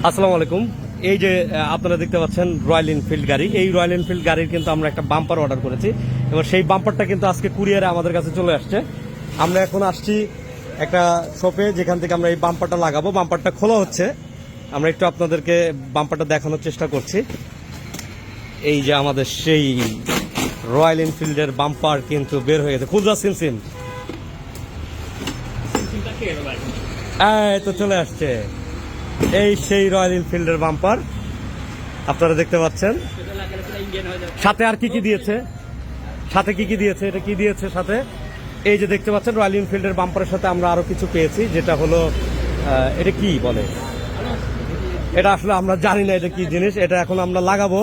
আসসালামু আলাইকুম। এই যে আপনারা দেখতে পাচ্ছেন রয়্যাল এনফিল্ড গাড়ি, এই রয়্যাল এনফিল্ড গাড়ির কিন্তু আমরা একটা বাম্পার অর্ডার করেছি। এবার সেই বাম্পারটা কিন্তু আজকে কুরিয়ারে আমাদের কাছে চলে আসছে। আমরা এখন আসছি একটা শপে, যেখান থেকে আমরা এই বাম্পারটা লাগাবো। বাম্পারটা খোলা হচ্ছে, আমরা একটু আপনাদেরকে বাম্পারটা দেখানোর চেষ্টা করছি। এই যে আমাদের সেই রয়্যাল এনফিল্ডের বাম্পার কিন্তু বের হয়ে গেছে। খুলজা সিমসিম এই তো চলে আসছে, এই সেই রয়্যাল এনফিল্ডের বাম্পার আপনারা দেখতে পাচ্ছেন। সাথে আর কি কি দিয়েছে, সাথে কি কি দিয়েছে, এটা কি দিয়েছে সাথে, এই যে দেখতে পাচ্ছেন রয়্যাল এনফিল্ডের বাম্পারের সাথে আমরা আরো কিছু পেয়েছি, যেটা হলো এটা কি বলে, এটা আসলে আমরা জানি না এটা কি জিনিস। এটা এখন আমরা লাগাবো,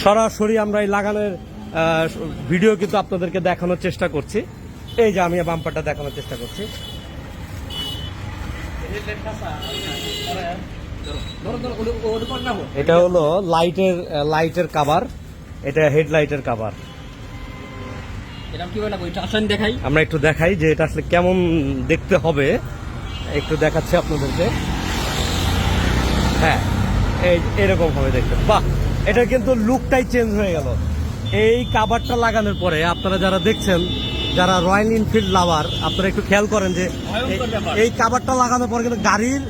সরাসরি আমরা এই লাগানোর ভিডিও কিন্তু আপনাদেরকে দেখানোর চেষ্টা করছি। এই যে আমি বাম্পারটা দেখানোর চেষ্টা করছি। এটা হলো লাইটের কাভার, এটা হেডলাইটের কাভার। আমরা একটু দেখাই যে এটা আসলে কেমন দেখতে হবে, একটু দেখাচ্ছি আপনাদেরকে। হ্যাঁ, এই এরকম হবে দেখতে। বাহ, এটা কিন্তু লুকটাই চেঞ্জ হয়ে গেল এই কাভারটা লাগানোর পরে। আপনারা যারা দেখছেন, যারা রয়্যাল এনফিল্ড লাভার, আপনারা একটু খেয়াল করেন যে এই কাভারটা লাগানোর পরে কিন্তু গাড়ির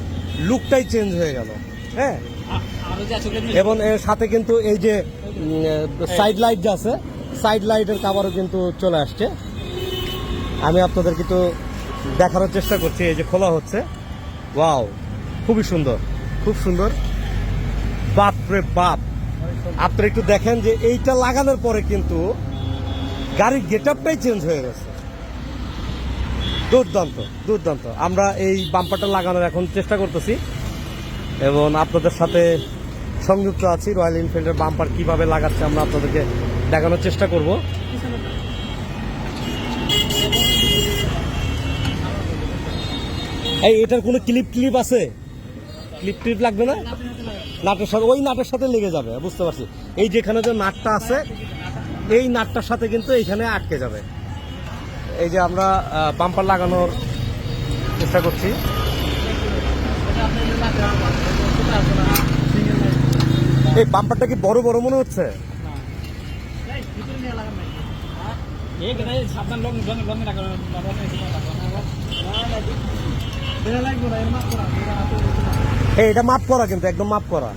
লুকটাই চেঞ্জ হয়ে গেল। হ্যাঁ, এবং এর সাথে কিন্তু এই যে সাইড লাইট যে আছে, সাইড লাইটের কাভারও কিন্তু চলে আসছে। আমি আপনাদের কিন্তু দেখানোর চেষ্টা করছি। এই যে খোলা হচ্ছে, ওয়াও, খুবই সুন্দর, খুব সুন্দর। বাপ রে বাপ, আপনারা একটু দেখেন যে এইটা লাগানোর পরে কিন্তু গাড়ির গেটআপটাই চেঞ্জ হয়ে গেছে। দুর্দান্ত, দুর্দান্ত। আমরা এই বাম্পারটা লাগানোর এখন চেষ্টা করতেছি এবং আপনাদের সাথে সংযুক্ত আছি। রয়্যাল এনফিল্ডের বাম্পার কিভাবে লাগাচ্ছে আমরা আপনাদেরকে দেখানোর চেষ্টা করব। এই এটার কোনো ক্লিপ আছে? ক্লিপ লাগবে না? নাটের সাথে, ওই নাটের সাথে লেগে যাবে, বুঝতে পারছি। এই যেখানে যে নাটটা আছে, এই নাটটার সাথে কিন্তু এইখানে আটকে যাবে। এই যে আমরা বাম্পার লাগানোর চেষ্টা করছি। এই বাম্পারটা কি বড় বড় মনে হচ্ছে? এটা মাপ করা, কিন্তু একদম মাপ করা।